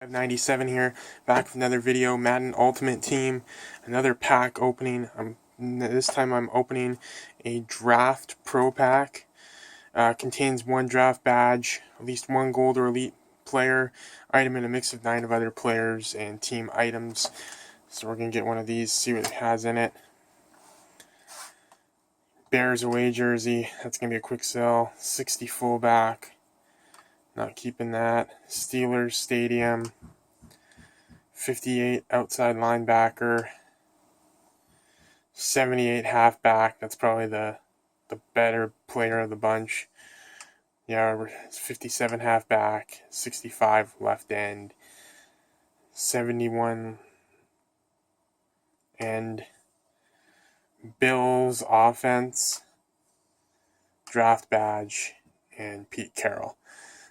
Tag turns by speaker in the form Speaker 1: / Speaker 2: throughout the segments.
Speaker 1: 97 here, back with another video. Madden Ultimate Team, another pack opening. This time I'm opening a Draft Pro Pack. Contains one draft badge, at least one gold or elite player item, and a mix of 9 of other players and team items. So we're gonna get one of these, see what it has in it. Bears away jersey, that's gonna be a quick sell. 60 fullback. Not keeping that. Steelers Stadium. 58 outside linebacker. 78 halfback. That's probably the better player of the bunch. Yeah, 57 halfback. 65 left end. 71 end. Bills offense. Draft badge. And Pete Carroll.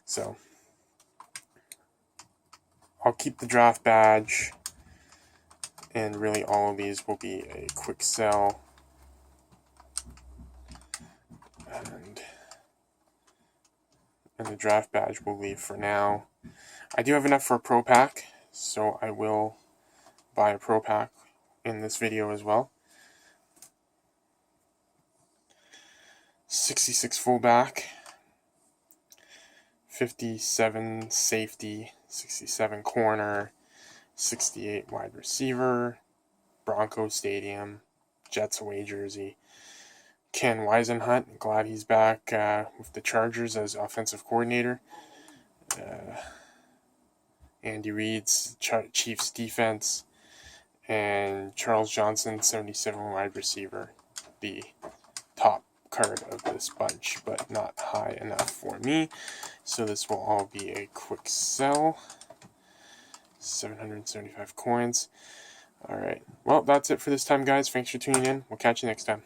Speaker 1: So I'll keep the draft badge, and really all of these will be a quick sell. And the draft badge will leave for now. I do have enough for a pro pack, so I will buy a pro pack in this video as well. 66 fullback. 57 safety, 67 corner, 68 wide receiver, Broncos Stadium, Jets away jersey. Ken Wisenhunt, glad he's back with the Chargers as offensive coordinator. Andy Reid's Chiefs defense, and Charles Johnson, 77 wide receiver, the top card of this bunch, but not high enough for me, so this will all be a quick sell. 775 coins. Alright, well, that's it for this time, guys. Thanks for tuning in. We'll catch you next time.